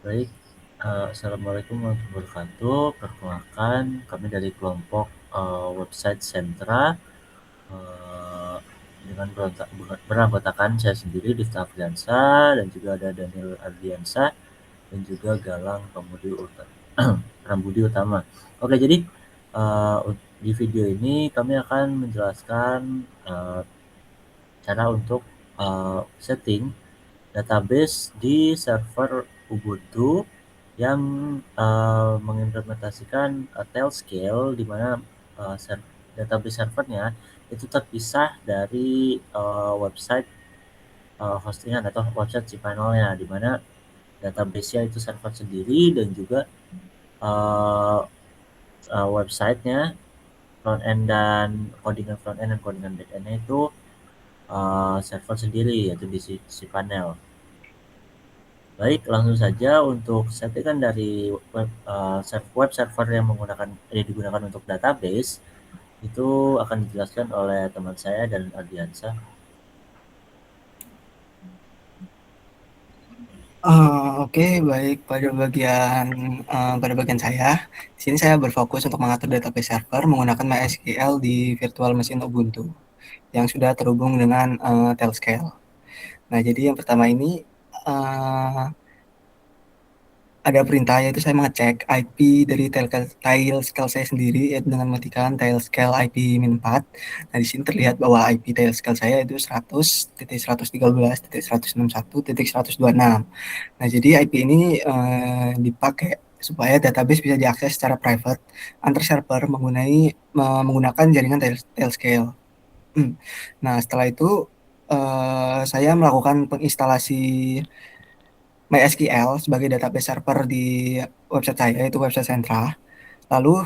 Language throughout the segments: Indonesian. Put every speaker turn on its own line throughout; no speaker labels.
Baik, assalamualaikum warahmatullahi wabarakatuh. Perkenalkan, kami dari kelompok website Sentra eh, dengan beranggotakan saya sendiri Difta Afriansa dan juga ada Daniel Ardiansa dan juga Galang Prambudi Utama. Oke, jadi eh, di video ini kami akan menjelaskan cara untuk setting database di server Ubuntu yang mengimplementasikan Tailscale di mana database servernya itu terpisah dari website hostingan atau website cPanel-nya, di mana database-nya itu server sendiri dan juga uh, website-nya front-end dan codingan front-end dan codingan back-end-nya itu server sendiri yaitu di cPanel. Baik, langsung saja untuk settingan dari web server yang digunakan untuk database itu akan dijelaskan oleh teman saya dan Ardiansa.
Oke, baik pada bagian saya. Di sini saya berfokus untuk mengatur database server menggunakan MySQL di virtual machine Ubuntu yang sudah terhubung dengan Tailscale. Nah, jadi yang pertama ini uh, ada perintah yaitu saya mengecek IP dari Tailscale saya sendiri yaitu dengan mematikan Tailscale IP-4. Nah, di sini terlihat bahwa IP Tailscale saya itu 100.113.161.126. Nah, jadi IP ini dipakai supaya database bisa diakses secara private antar server menggunakan jaringan Tailscale. Nah, setelah itu saya melakukan penginstalasi MySQL sebagai database server di website saya, yaitu website Sentra. Lalu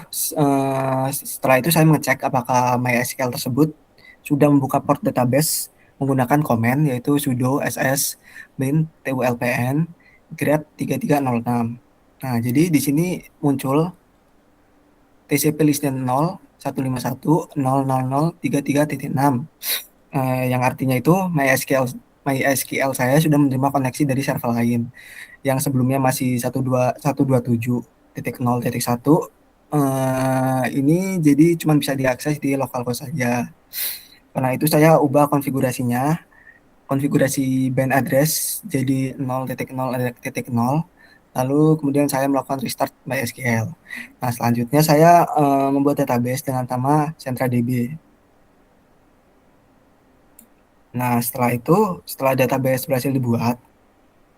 setelah itu saya mengecek apakah MySQL tersebut sudah membuka port database menggunakan command yaitu sudo ss bin tulpn grep 3306. Nah, jadi di sini muncul TCP listnya 0, 151.000.33.6, yang artinya itu MySQL saya sudah menerima koneksi dari server lain yang sebelumnya masih 127.0.1. Ini jadi cuma bisa diakses di localhost saja. Karena itu saya ubah konfigurasi band address jadi 0.0.0. Lalu kemudian saya melakukan restart MySQL. Nah, selanjutnya saya membuat database dengan nama CentraDB. Nah, setelah database berhasil dibuat,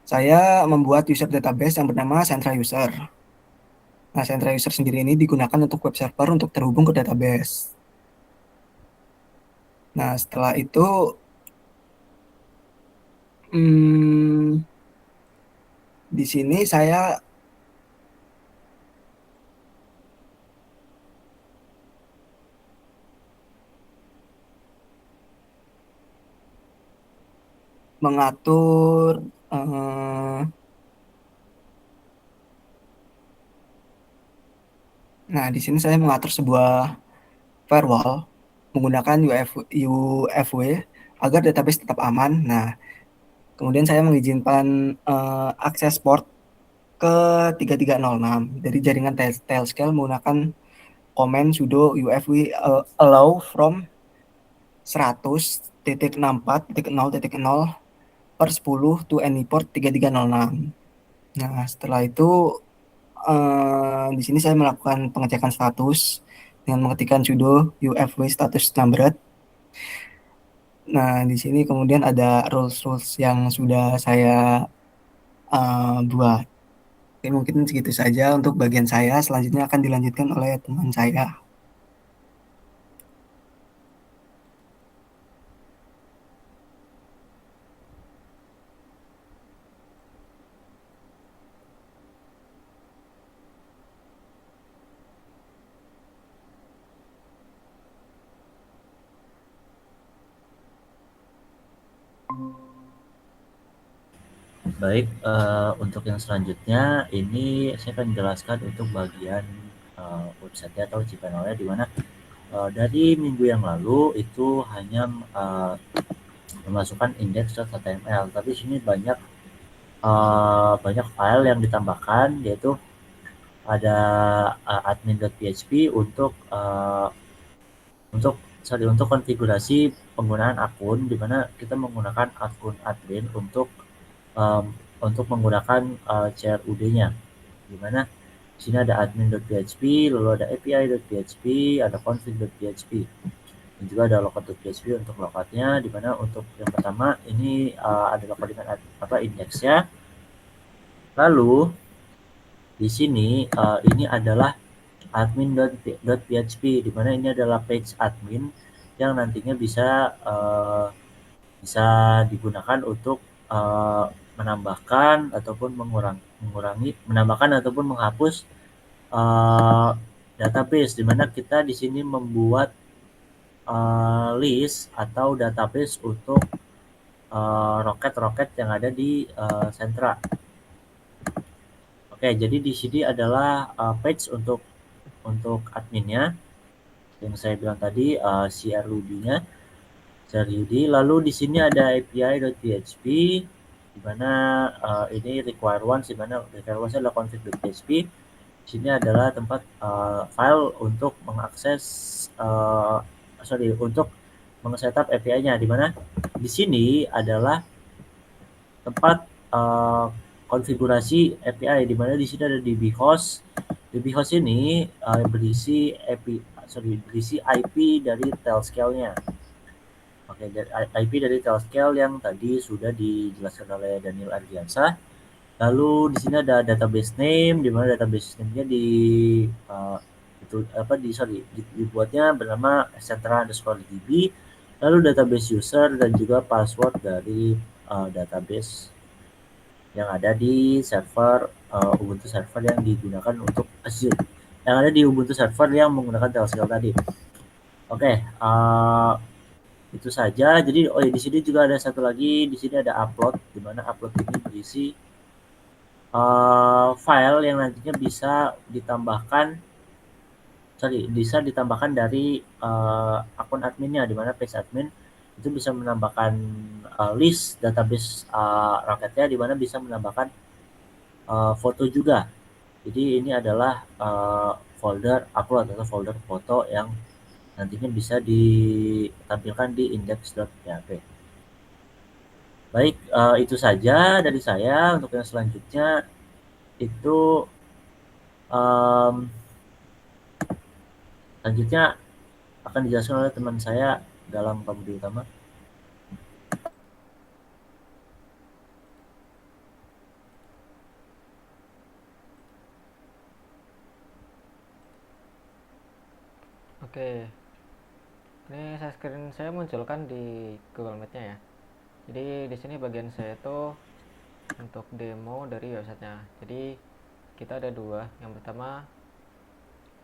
saya membuat user database yang bernama Centra User. Nah, Centra User sendiri ini digunakan untuk web server untuk terhubung ke database. Nah, setelah itu, hmm, di sini saya mengatur, eh, nah, di sini saya mengatur sebuah firewall menggunakan UFW agar database tetap aman. Nah, kemudian saya mengizinkan akses port ke 3306 dari jaringan Tailscale menggunakan command sudo UFW allow from 100.64.0.0 per 10 to any port 3306. Nah, setelah itu di sini saya melakukan pengecekan status dengan mengetikkan sudo UFW status numbered. Nah, di sini kemudian ada rules-rules yang sudah saya buat. Oke, mungkin segitu saja untuk bagian saya. Selanjutnya akan dilanjutkan oleh teman saya.
Baik, untuk yang selanjutnya ini saya akan menjelaskan untuk bagian website atau cPanel-nya di mana dari minggu yang lalu itu hanya memasukkan index.html, tapi sini banyak banyak file yang ditambahkan, yaitu ada admin.php untuk konfigurasi penggunaan akun, di mana kita menggunakan akun admin um, untuk menggunakan CRUD-nya, di mana di sini ada admin.php, lalu ada api.php, ada config.php, dan juga ada lookout.php untuk lookoutnya, di mana untuk yang pertama ini adalah codingan indeksnya. Lalu di sini ini adalah admin.php, di mana ini adalah page admin yang nantinya bisa digunakan untuk menambahkan ataupun mengurangi, menambahkan ataupun menghapus database, di mana kita di sini membuat list atau database untuk roket-roket yang ada di sentra. Oke, jadi di sini adalah page untuk adminnya yang saya bilang tadi, CRUD-nya, lalu di sini ada api.php, di mana ini require once, di mana require once adalah config.php. Di sini adalah tempat file untuk mengakses untuk meng-setup API-nya, di mana di sini adalah tempat konfigurasi API, di mana di sini ada dbhost. Dbhost ini berisi IP dari Tailscale-nya. Oke, IP dari Tailscale yang tadi sudah dijelaskan oleh Daniel Ardiansyah. Lalu di sini ada database name, di mana database name-nya dibuatnya bernama centra_db. Lalu database user dan juga password dari database yang ada di server Ubuntu server yang digunakan untuk Azure. Yang ada di Ubuntu server yang menggunakan Tailscale tadi. Oke, itu saja. Jadi di sini juga ada satu lagi, di sini ada upload, di mana upload ini berisi file yang nantinya bisa ditambahkan dari akun adminnya, di mana page admin itu bisa menambahkan list database raketnya, di mana bisa menambahkan foto juga. Jadi ini adalah folder upload atau folder foto yang nantinya bisa ditampilkan di index.php. Baik, itu saja dari saya. Untuk yang selanjutnya itu selanjutnya akan dijelaskan oleh teman saya dalam pemberi utama.
Oke, ini screen saya munculkan di Google Meet-nya ya. Jadi di sini bagian saya itu untuk demo dari websitenya. Jadi kita ada dua. Yang pertama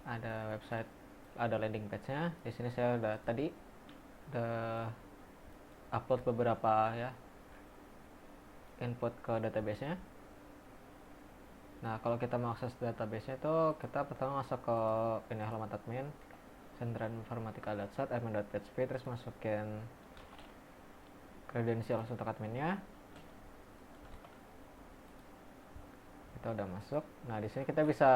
ada website, ada landing page-nya. Di sini saya udah upload beberapa ya input ke database-nya. Nah, kalau kita mau akses database-nya itu kita pertama masuk ke ini halaman admin centrainformatica.sat admin.php, terus masukin kredensial untuk adminnya. Kita udah masuk. Nah, di sini kita bisa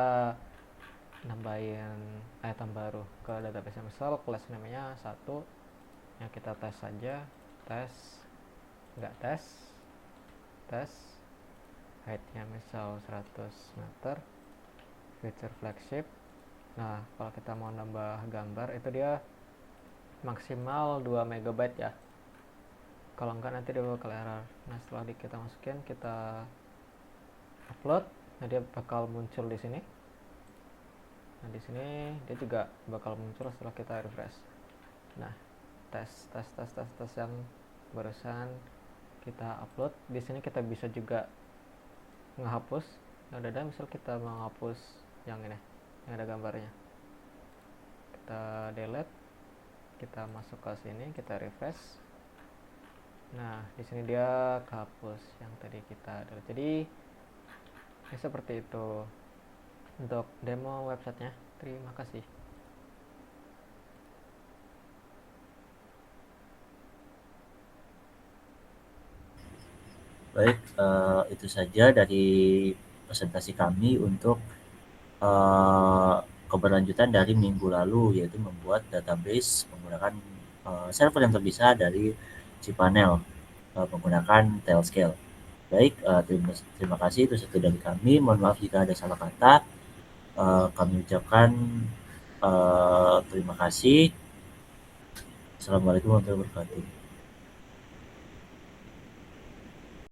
nambahin item baru ke database. Misal kelas namanya 1, yang kita tes saja, enggak tes height-nya misal 100 meter, feature flagship. Nah, kalau kita mau nambah gambar itu dia maksimal 2 MB ya. Kalau enggak nanti dia bakal error. Nah, setelah kita masukin, kita upload, nah dia bakal muncul di sini. Nah, di sini dia juga bakal muncul setelah kita refresh. Nah, tes yang barusan kita upload. Di sini kita bisa juga ngehapus. Nah, udah misal kita menghapus yang ini, yang ada gambarnya. Kita delete, kita masuk ke sini, kita refresh. Nah, di sini dia kehapus yang tadi kita delete. Jadi ya seperti itu untuk demo websitenya. Terima kasih.
Baik, itu saja dari presentasi kami untuk keberlanjutan dari minggu lalu, yaitu membuat database menggunakan server yang terpisah dari cPanel menggunakan Tailscale. Baik, terima kasih, itu saja dari kami. Mohon maaf jika ada salah kata. Kami ucapkan terima kasih. Assalamualaikum warahmatullahi wabarakatuh.